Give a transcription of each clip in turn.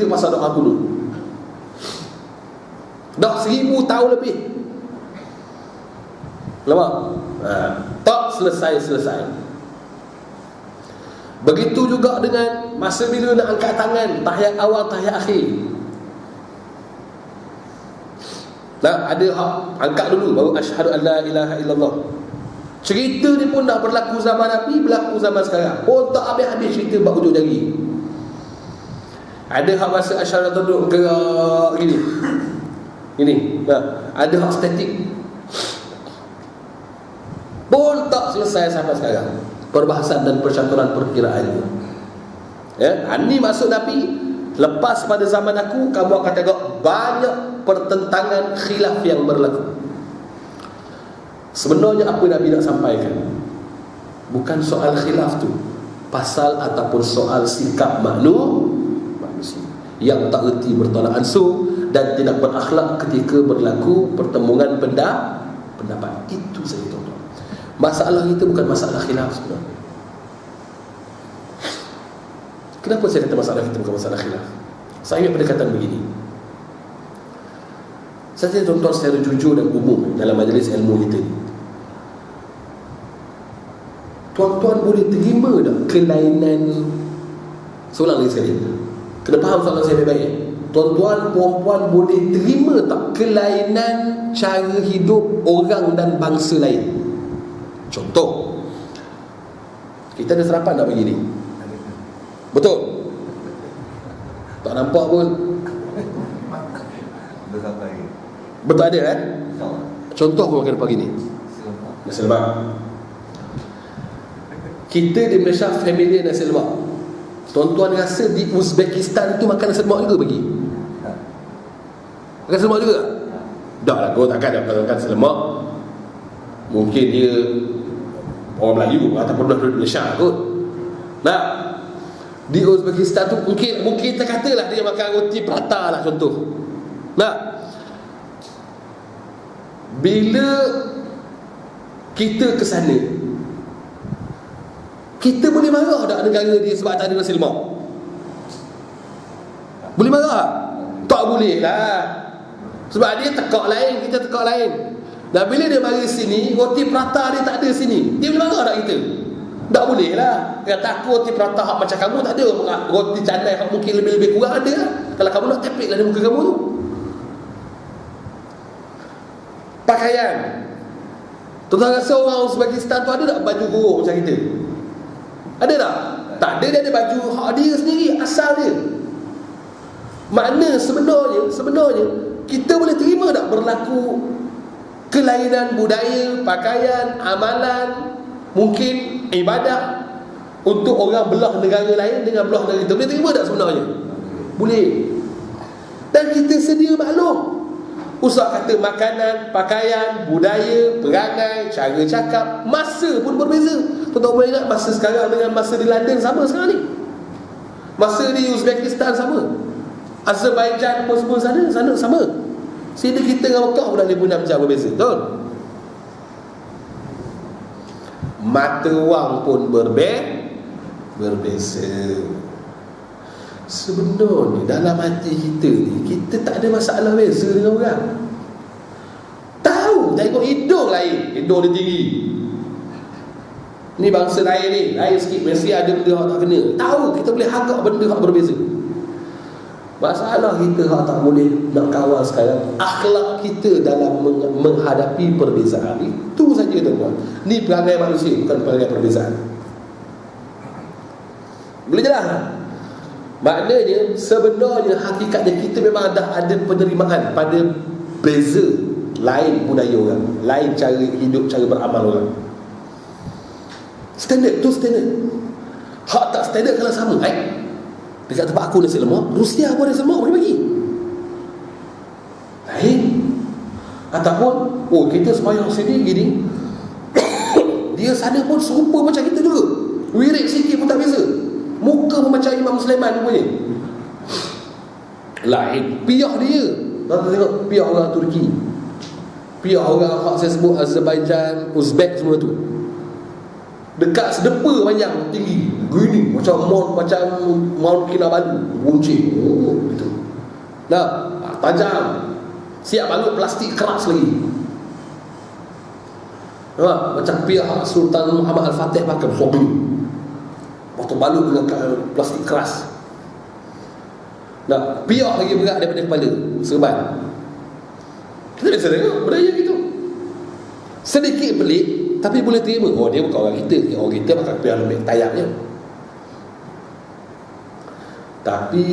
cerita pasal doa kunut. Dah 1000 tahun lebih. Nampak? Tak selesai. Begitu juga dengan masa bila nak angkat tangan, tahiyat awal, tahiyat akhir. Ada hak angkat dulu baru asyhadu an la ilaha illallah. Cerita ni pun dah berlaku zaman Nabi, berlaku zaman sekarang. Oh, tak habis-habis cerita bab hujung jari. Ada hak masa asyhadu duduk gerak gini. Ada hak statik. Pun tak selesai sampai sekarang. Perbahasan dan percaturan perkiraan. Ini maksud Nabi. Lepas pada zaman aku, kamu akan tengok banyak pertentangan khilaf yang berlaku. Sebenarnya apa Nabi nak sampaikan bukan soal khilaf tu, pasal ataupun soal sikap manusia yang tak erti bertolak ansur dan tidak berakhlak ketika berlaku pertemuan pendapat. Itu saja, tuan-tuan. Masalah kita bukan masalah khilaf sebenarnya. Kenapa saya kata masalah kita bukan masalah khilaf? Saya ingat pendekatan begini. Saya tanya tuan-tuan secara jujur dan umum dalam majlis ilmu kita ni. Tuan-tuan boleh terima tak kelainan? Seulang lagi sekali, kena faham soalan saya baik-baik. Tuan-tuan, puan-puan boleh terima tak kelainan cara hidup orang dan bangsa lain? Contoh, kita ada sarapan tak pagi ni? Betul? Tak nampak pun. Betul ada Contoh aku makan pagi ni nasi lemak. Kita di Malaysia familiar nasi lemak. Tuan-tuan rasa di Uzbekistan tu makan nasi lemak juga pagi? Makan nasi lemak juga? Dah lah, kau takkan makan nasi lemak. Mungkin dia orang Melayu ataupun dari Malaysia kot. Di Uzbekistan tu mungkin kita katalah dia makan roti prata lah contoh. Bila kita ke sana, kita boleh marah tak negara dia sebab tak ada nasi lemak? Boleh marah? Tak boleh lah. Sebab dia tekak lain, kita tekak lain. Dan bila dia mari sini, roti prata dia tak ada sini, dia boleh marah tak kita? Tak boleh lah. Kata aku roti prata hak macam kamu tak ada. Roti canai hak mungkin lebih-lebih kurang ada lah. Kalau kamu nak tepik lah di muka kamu tu. Pakaian, tuan-tuan rasa orang Uzbekistan tu ada tak baju kurung macam kita? Ada tak? Tak ada. Dia ada baju hak dia sendiri, asal dia. Makna sebenarnya kita boleh terima tak berlaku kelainan budaya, pakaian, amalan, mungkin ibadah untuk orang belah negara lain dengan belah negara kita? Boleh terima tak sebenarnya? Boleh. Dan kita sedia maklum. Usah kata makanan, pakaian, budaya, perangai, cara cakap, masa pun berbeza. Tuan-tuan boleh ingat masa sekarang dengan masa di London sama sekarang ni? Masa di Uzbekistan sama, Azerbaijan pun semua sana sama. Sini kita dengan Mekah pun dah 5-6 jam berbeza. Betul? Mata wang pun berbeza. Sebenarnya dalam hati kita ni, kita tak ada masalah beza dengan orang. Tahu, tengok hidung lain, hidung dia tinggi. Ni bangsa lain ni, lain sikit, mesti ada benda yang tak kena. Tahu, kita boleh hargai benda yang berbeza. Masalah kita yang tak boleh nak kawal sekarang, akhlak kita dalam menghadapi perbezaan. Itu saja, tuan-tuan. Ni perangai manusia, bukan perangai perbezaan. Boleh jelas? Maknanya sebenarnya hakikatnya kita memang dah ada penerimaan pada beza lain budaya orang, lain cara hidup, cara beramal orang. Standard tu standard. Hak tak standard kalau sama, dekat tempat aku nasi lemak, Rusia pun nasi lemak boleh bagi lain. Ataupun kita sembahyang sini gini, dia sana pun serupa macam kita juga, wirid sikit pun tak beza. Muka pun macam Imam Sulaiman punya. Lain pihak dia. Tuan tengok pihak orang Turki, pihak orang hak saya sebut Azerbaijan, Uzbek semua tu. Dekat sedepa panjang tinggi gini, macam Mount Kinabalu, runcing. Itu Tajam. Siap balut plastik keras lagi. Macam pihak Sultan Muhammad Al-Fatih pakai suami. Waktu balut dengan plastik keras. Pihak lagi berat daripada kepala serban. Kita biasa tengok budaya gitu. Sedikit pelik, tapi boleh terima. Dia bukan orang kita. Orang kita pakai pihak lebih tayaknya. Tapi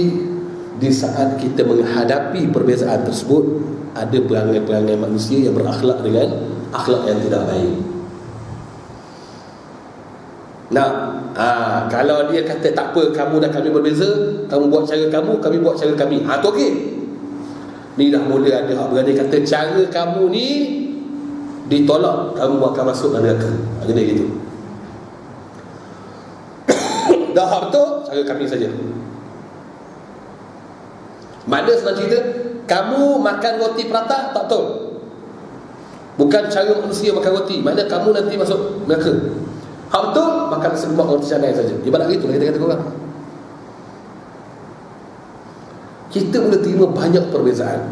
di saat kita menghadapi perbezaan tersebut, ada perangai-perangai manusia yang berakhlak dengan akhlak yang tidak baik. Kalau dia kata tak apa, kamu dan kami berbeza, kamu buat cara kamu, kami buat cara kami, tu okey. Ni dah mula ada hak berani kata cara kamu ni ditolak, kamu akan masuk neraka. Jadi gitu. Dah hak betul, cara kami saja. Mana senang cerita, kamu makan roti prata tak betul. Bukan cara manusia makan roti. Mana kamu nanti masuk neraka. Hak betul, makan sebuah roti canai saja. Ibarat gitu lah kita kata korang. Kita boleh terima banyak perbezaan.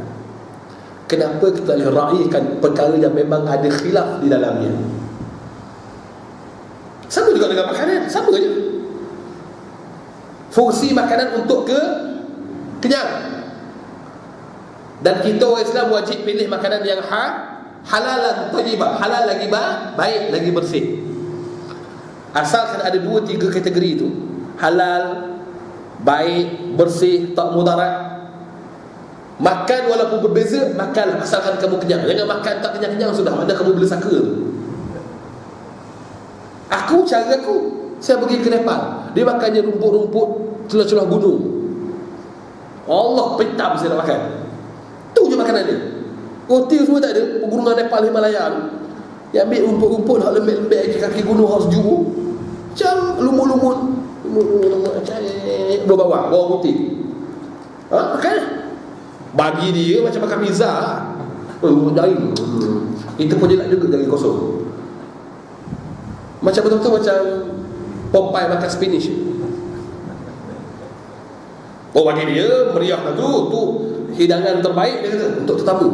Kenapa kita boleh raikan perkara yang memang ada khilaf di dalamnya? Sama juga dengan makanan, sama je. Fungsi makanan untuk kenyang. Dan kita orang Islam wajib pilih makanan yang halalan thayyibah. Halal lagi baik, lagi bersih. Asalkan ada 2-3 kategori itu, halal, baik, bersih, tak mudarat. Makan walaupun berbeza, makan asalkan kamu kenyang. Jangan makan tak kenyang-kenyang sudah, mana kamu bela saka tu. Cara aku, saya pergi ke Nepal, dia makannya rumput-rumput celah-celah gunung. Allah petam saya nak makan. Tu je makanan dia. Roti semua tak ada. Pegunungan Nepal Himalaya tu, dia ambil rumput-rumput hak lembek-lembek kaki gunung hak sejuk. Macam lumut-lumut bawa roti. Makan. Bagi dia macam makan pizza. Jari. Itu pun dia nak juga jari kosong. Macam betul-betul macam Popeye makan spinach. Bagi dia meriah lah tu hidangan terbaik dia kata untuk tetamu.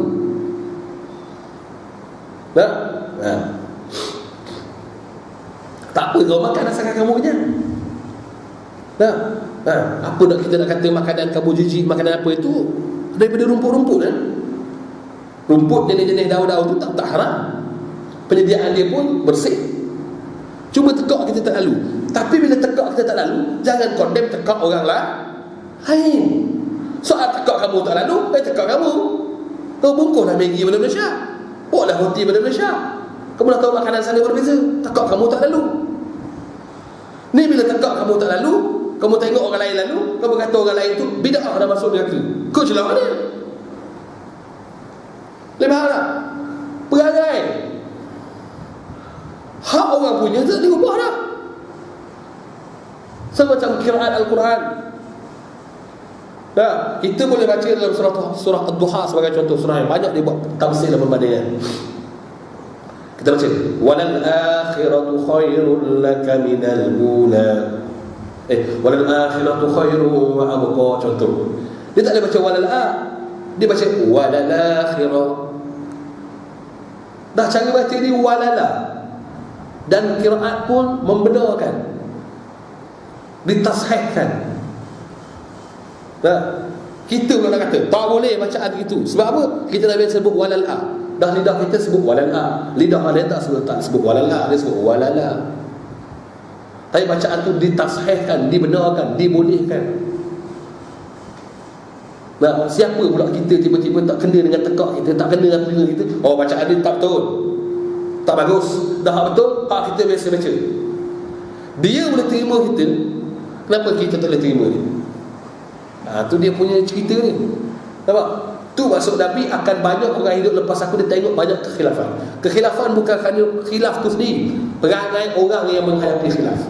Tak apa kau makan asalkan kamu kenyang. Apa nak kita nak kata makanan kamu jijik, makanan apa itu daripada rumput-rumput kan? Rumput jenis-jenis daun-daun tu tak haram. Penyediaan dia pun bersih. Cuma tekak kita tak lalu. Tapi bila tekak kita tak lalu, jangan condemn tekak orang lain. Soal tekak kamu tak lalu, tekak kamu. Kau bungkuslah Maggi pada Malaysia, buatlah roti pada Malaysia. Kamu dah tahu makanan sana berbeza, tekak kamu tak lalu. Ni bila tekak kamu tak lalu, kamu tengok orang lain lalu, kamu kata orang lain tu bid'ah dah masuk neraka. Kau celah mana? Lebih harap perangai hak orang punya tak diubah dah. Sama macam qiraat Al-Quran. Kita boleh baca dalam surah Ad-Duha sebagai contoh surah yang banyak dia buat tafsir dan perbandingan. Kita baca walal akhiratu khairul laka minal ula. Walal akhiratu khairun wa abqa, contoh. Dia tak ada baca walal dia baca walal akhirah. Dah cara baca dia walala. Dan qiraat pun membenarkan, ditashihkan. Kita pula nak kata tak boleh bacaan gitu. Sebab apa? Kita dah biasa sebut walal dah lidah kita sebut walal lidah lain tak sebut walal dia sebut walala. Tapi bacaan tu ditashihkan, dibenarkan, dibolehkan. Siapa pula kita tiba-tiba tak kena dengan tekak kita, tak kena dengan telinga kita, bacaan dia tak betul, tak bagus. Dah betul, kita biasa baca. Dia boleh terima kita, kenapa kita tak boleh terima dia? Tu dia punya cerita ni. Nampak? Tu maksud Nabi akan banyak orang hidup lepas aku, dia tengok banyak kekhilafan. Kekhilafan bukan kerana khilaf tu sendiri, perangai orang yang menghadapi khilaf.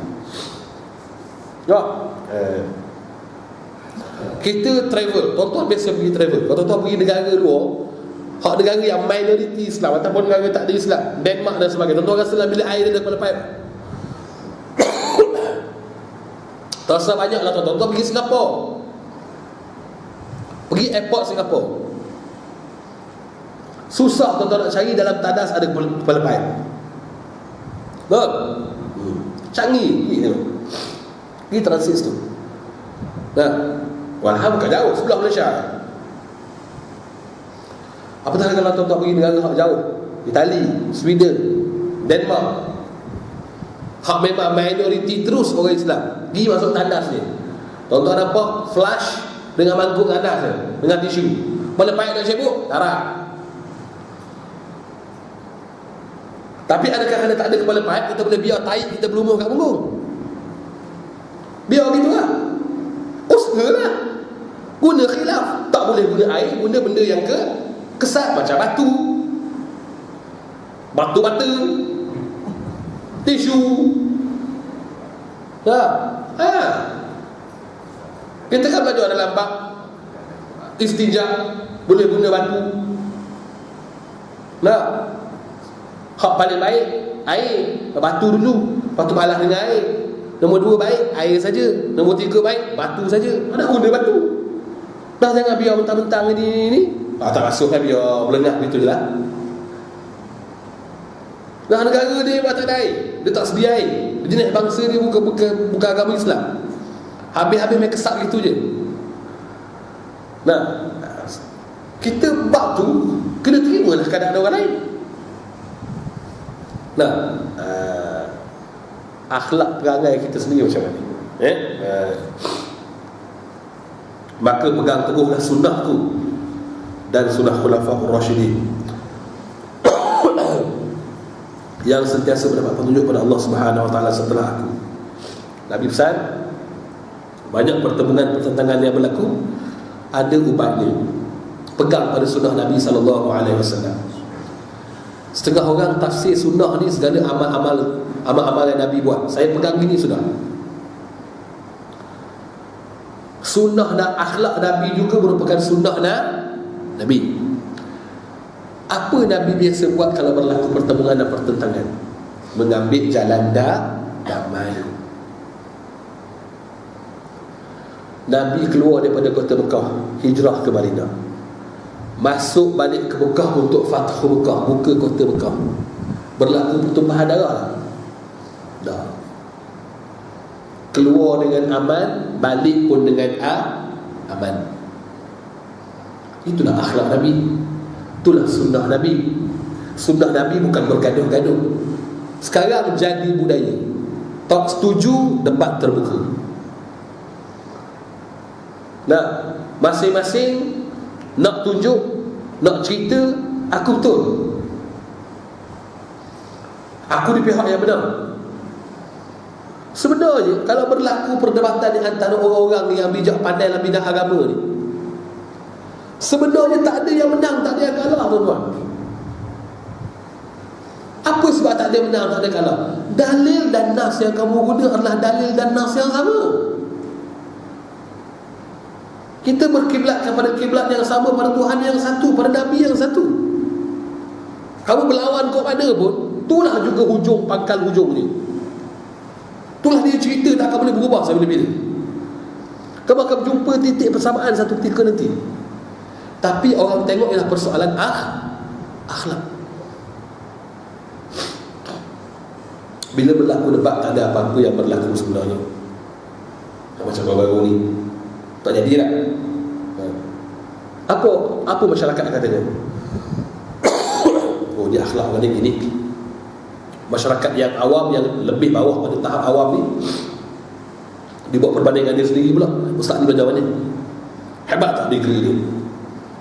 Kita travel, tuan-tuan biasa pergi travel. Kalau tuan-tuan pergi negara luar, hak negara yang minoriti Islam ataupun negara tak ada Islam, Denmark dan sebagainya, tuan-tuan rasa dalam bilik air dia kepala pipe. Terasa banyak lah tuan-tuan pergi Singapura. Pergi airport Singapura, susah tuan-tuan nak cari dalam tandas ada kepala paip. Betul? Canggih pergi transit tu. Nah, walham bukan jauh, sebelah Malaysia. Apatah kalau tuan-tuan pergi negara hak jauh, Itali, Sweden, Denmark, hak memang minoriti terus orang Islam, pergi masuk tandas ni, tuan-tuan nampak flash dengan mangkuk tandas je, dengan tisu. Mana paip nak cebok? Darah. Tapi adakah kerana tak ada kepala paip kita boleh biar taik kita berlumuh kat punggung? Biar gitu lah. Usahalah. Guna khilaf. Tak boleh guna air, guna benda yang kesat macam batu, batu bata, tisu. Kita kan belajar dalam bab istinja, boleh guna batu. Hak paling baik air, batu dulu, lepas tu balas dengan air. Nombor 2 baik air saja, nombor 3 baik batu saja. Mana guna batu? Dah jangan biar mentang-mentang ni. Tak masuk kan, biar berlengah gitu je lah. Nah, negara dia memang tak ada air, dia tak sedia air. Jenis bangsa dia bukan agama Islam. Habis-habis main kesat gitu je. Nah, kita bab tu kena terima lah keadaan orang lain. Nah, akhlak perangai kita sendiri macam mana? Maka pegang teguhlah sunnahku dan sunnah khulafaur rasyidin yang sentiasa mendapat petunjuk pada Allah Subhanahu wa taala setelah aku. Nabi pesan, banyak pertentangan yang berlaku, ada ubatnya. Pegang pada sunnah Nabi sallallahu alaihi wasallam. Setengah orang tafsir sunnah ni segala amal-amal yang Nabi buat. Saya pegang gini sudah. Sunnah dan akhlak Nabi juga merupakan sunnah Nabi. Apa Nabi biasa buat kalau berlaku pertemuan dan pertentangan? Mengambil jalan damai. Nabi keluar daripada kota Mekah, hijrah ke Madinah, masuk balik ke Mekah untuk Fathu Mekah, buka kota Mekah. Berlaku pertumpahan darah dah. Keluar dengan aman, balik pun dengan aman. Itulah akhlak Nabi, itulah sunnah Nabi. Sunnah Nabi bukan bergaduh-gaduh. Sekarang jadi budaya, tak setuju, debat terbuka. Nah, masing-masing nak tunjuk, nak cerita, aku betul, aku di pihak yang benar. Sebenarnya kalau berlaku perdebatan di antara orang-orang yang bijak pandai dalam bidang agama ni, sebenarnya tak ada yang menang, tak ada yang kalah, tuan-tuan. Apa sebab tak ada yang menang, tak ada yang kalah? Dalil dan nas yang kamu guna adalah dalil dan nas yang sama. Kita berkiblat kepada kiblat yang sama, pada Tuhan yang satu, pada Nabi yang satu. Kamu berlawan kepada pun, itulah juga hujung, pangkal hujung ni. Itulah dia cerita, tak akan boleh berubah sampai bila-bila. Kamu akan berjumpa titik persamaan satu ketika nanti. Tapi orang tengok ialah persoalan akhlak. Bila berlaku debat, tak ada apa-apa yang berlaku sebenarnya. Macam baru-baru ni tak jadi tak? Apa masyarakat katanya? Oh, dia akhlak orang ni gini. Masyarakat yang awam, yang lebih bawah pada tahap awam ni, dibuat perbandingan dia sendiri pula. Ustaz ni macam mana? Hebat tak degree dia?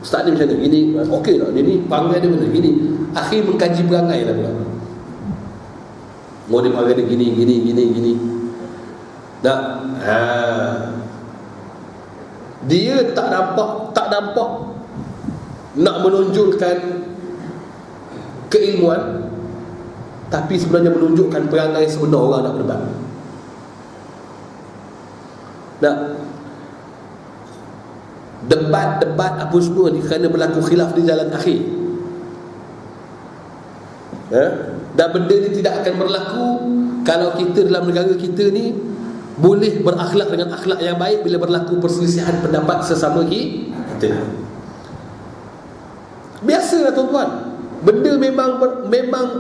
Ustaz ni macam mana? Gini, okey tak? Dia ni perangai dia macam gini. Akhir mengkaji perangai lah pula. Mau dia perangai dia gini. Tak? Dia tak nampak nak menunjukkan keilmuan, tapi sebenarnya menunjukkan perangai sebenar orang nak berdebat. Nah, debat apa semua ni kerana berlaku khilaf di jalan akhir. Dan benda ni tidak akan berlaku kalau kita dalam negara kita ni boleh berakhlak dengan akhlak yang baik bila berlaku perselisihan pendapat sesama kita. kita. Biasalah tuan-tuan, benda memang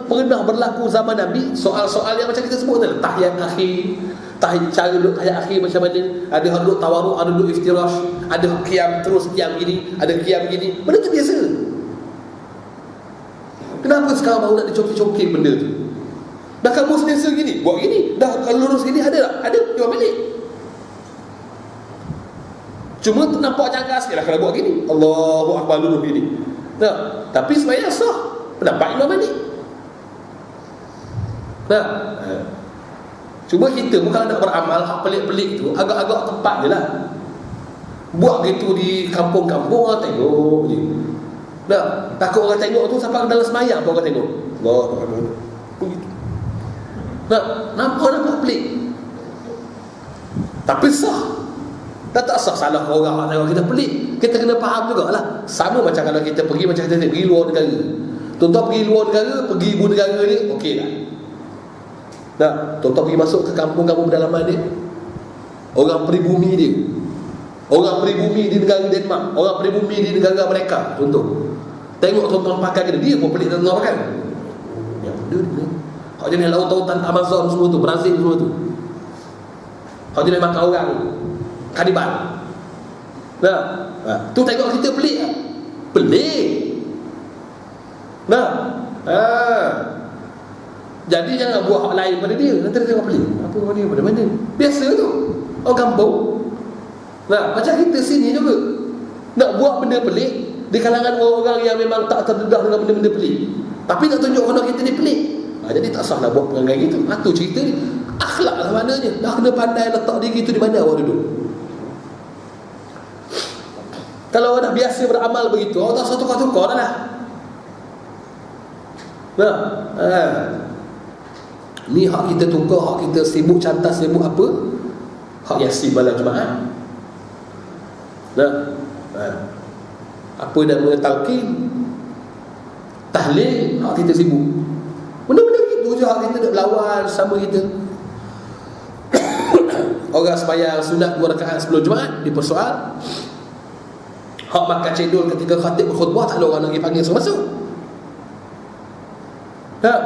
pernah berlaku zaman Nabi. Soal-soal yang macam kita sebut tadi, tahiyat akhir, cara duduk tahiyat akhir macam mana, ada hak duduk tawarruk, ada duduk iftirash, ada qiyam terus qiyam gini, ada qiyam gini. Benda tu biasa. Kenapa sekarang baru nak dicokil-cokil benda tu? Dah kamu selesa gini, buat gini. Dah kalau lurus gini, ada tak? Ada, jual balik. Cuma nampak jangka sikit lah kalau buat gini. Allahu Akbar lurus gini. Nah, tapi sebenarnya sah pendapat Imam Malik. Nah, cuma kita bukan nak beramal hak pelik-pelik tu, agak-agak tepat je lah. Buat gitu di kampung-kampung, orang tengok je. Nah, takut orang tengok tu sampai dalam semayang pun orang tengok. Allahu Akbar. Begitu. Nah, nampak pelik. Tapi sah. Dah tak sah salah orang tengok kita pelik. Kita kena faham jugalah. Sama macam kalau kita pergi, macam kita pergi luar negara. Tuan-tuan pergi luar negara, pergi ibu negara ni, okey lah. Nah, tuan-tuan pergi masuk ke kampung-kampung pedalaman dia, orang peribumi dia, orang peribumi di negara Denmark, orang peribumi di negara mereka, contoh. Tengok tuan-tuan pakai dia pun pelik tuan-tuan kan. Yang benda ni hak jenis lautan Amazon semua tu, Brazil semua tu. Hak jenis makan orang, kanibal. Nah, tu tengok kita pelik tak? Pelik. Nah, jadi jangan buat hak lain pada dia. Nanti dia tengok pelik. Apa orang ni pada mana? Biasa tu, orang kampung. Nah, macam kita sini juga nak buat benda pelik di kalangan orang-orang yang memang tak terdedah dengan benda-benda pelik, tapi nak tunjuk orang kita ni pelik. Jadi tak sah nak buat perangai gitu. Tu cerita ni akhlak lah maknanya. Dah kena pandai letak diri tu di mana awak duduk. Kalau orang dah biasa beramal begitu, orang tak usah tukar-tukar dah lah. Nah, ni hak kita tukar, hak kita sibuk cantas, sibuk apa, hak Yasin malam Jumaat. Nah, apa nama talqin, tahlil, hak kita sibuk. Benda-benda gitu je hak kita nak berlawan sama kita. Orang sembahyang sunat 2 rakaat sebelum Jumaat dipersoal. Hak makan cendol ketika khatib berkhutbah, tak ada orang lagi panggil suruh masuk. Tak,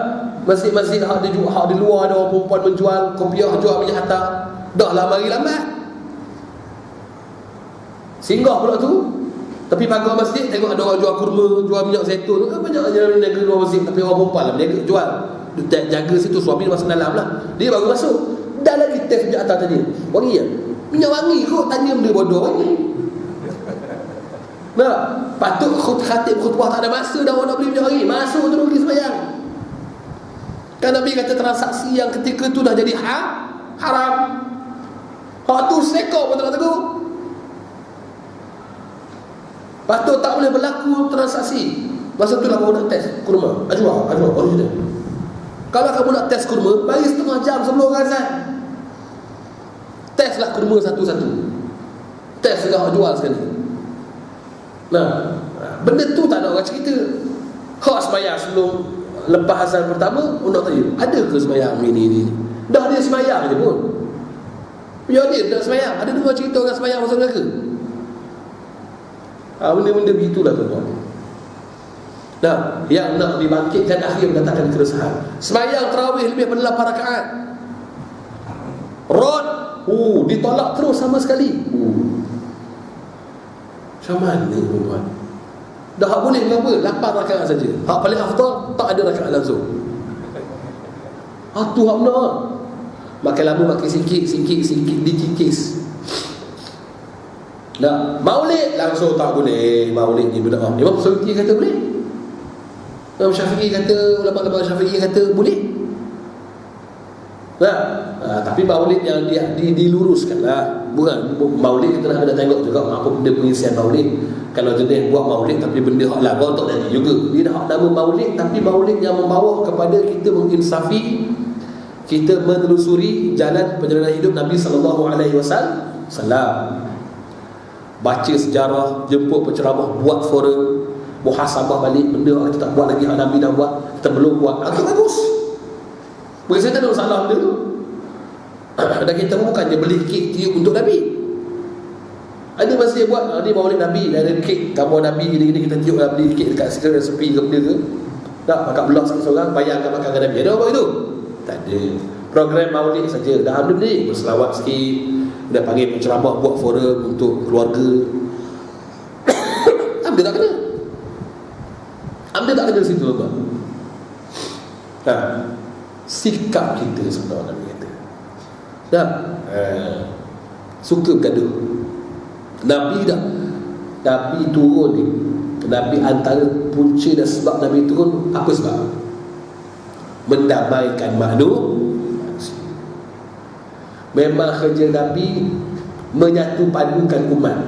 masjid-masjid hak di luar ada orang perempuan menjual kopiah, jual minyak hantar. Dah lah mari lambat. Singgah pula tu, tapi pagar masjid tengok ada orang jual kurma, jual minyak zaitun. Banyak yang jaga luar masjid, tapi orang perempuan lah berniaga jual. Jaga situ, suami masuk dalam lah. Dia baru masuk. Dah lagi test minyak hantar tadi. Wangi ya? Minyak wangi kot, tanya benda bodoh wangi. Nah, patut khatib khutbah tak ada masa dah orang nak beli minyak wangi. Masuk terus pergi sembahyang. Kan Nabi kata transaksi yang ketika tu dah jadi haram. Hak tu sekor pun tak nak tegur. Patut tak boleh berlaku transaksi. Masa tu lah kamu nak test kurma, ajwa original. Kalau kamu nak test kurma, bagi setengah jam sebelum azan. Testlah kurma satu-satu. Test segala jual sekali. Nah, benda tu tak ada orang cerita. Hak sembahyang sebelum lepas azan pertama, nak tanya, ada ke sembahyang ini? Dah dia sembahyang je pun. Ya dia dah sembahyang. Ada dua cerita orang sembahyang masuk neraka. Benda-benda begitulah tuan-tuan. Nah, yang nak dibangkitkan akhir mendatangkan keresahan. Sembahyang tarawih lebih daripada 8 rakaat. Rod, ditolak terus sama sekali. Macam mana tuan-tuan? Dah boleh berapa? 8 rakaat saja. Hak paling afdal tak ada rakaat langsung. Tu hak benar. Makin lama makin sikit dikikis. Nah, maulid langsung tak boleh. Maulid ni bid'ah. Imam Suyuti kata boleh. Imam Syafi'i kata, ulama-ulama Syafi'i kata boleh. Tapi maulid yang diluruskan lah. Bukan maulid kita nak kena tengok juga apa benda pengisian maulid. Kalau jenis buat maulid tapi benda hak lagu tak jadi juga. Dia dah hak nama maulid, tapi maulid yang membawa kepada kita menginsafi, kita menelusuri jalan perjalanan hidup Nabi SAW. Baca sejarah, jemput penceramah, buat forum, muhasabah balik benda yang kita tak buat lagi, hak Nabi dah buat, kita belum buat. Itu bagus. Bagi saya tak ada masalah benda tu. Dan kita bukannya beli kek tiup untuk Nabi. Ada masih buat ni maulid Nabi, ada kek gambar Nabi gini-gini, kita tiup lah, beli kek dekat sekitar sepi ke benda ke, tak makan belah sikit seorang, bayangkan makan dengan Nabi. Ada apa itu? Tak ada. Program maulid saja. Dah ada ni, berselawat sikit, dah panggil penceramah buat forum untuk keluarga. Ambil tak kena. Ambil tak kena situ tuan. Sikap kita sebenarnya Nabi kata. Dah. Suka bergaduh. Nabi turun ni, Nabi antara punca dan sebab Nabi turun, apa sebab? Mendamaikan manusia. Memang kerja Nabi menyatu padukan umat.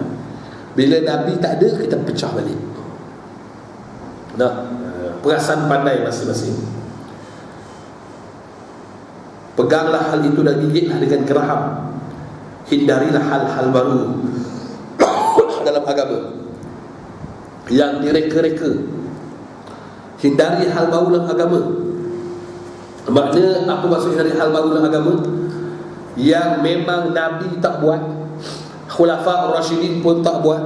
Bila Nabi tak ada, kita pecah balik. Perasaan pandai masing-masing. Peganglah hal itu dan gigitlah dengan geraham. Hindarilah hal-hal baru dalam agama yang direka-reka. Hindari hal baru dalam agama. Makna apa maksud hindari hal baru dalam agama? Yang memang Nabi tak buat, Khulafa Ar-Rasyidin pun tak buat,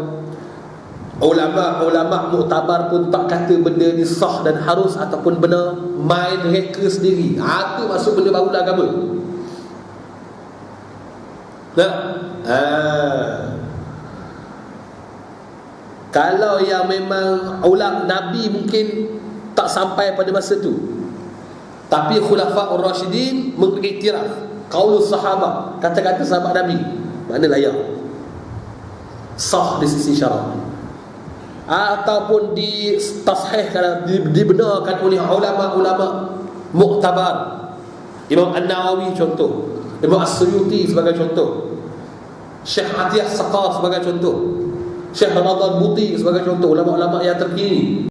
ulama-ulama muktabar pun tak kata benda ni sah dan harus ataupun benar, main reka sendiri. Itu maksud benda baru dalam agama. Kalau yang memang ulama Nabi mungkin tak sampai pada masa tu, tapi Khulafa Ar-Rasyidin mengiktiraf qaulus sahabat, kata-kata sahabat Nabi, mana layak, sah di sisi syarak, ataupun ditashihkan, dibenarkan oleh ulama-ulama muktabar. Imam An-Nawawi contoh, Imam As-Suyuti sebagai contoh, Syekh Atiyah Saqar sebagai contoh, Syekh Ramadan Buti sebagai contoh, ulama-ulama yang terkini.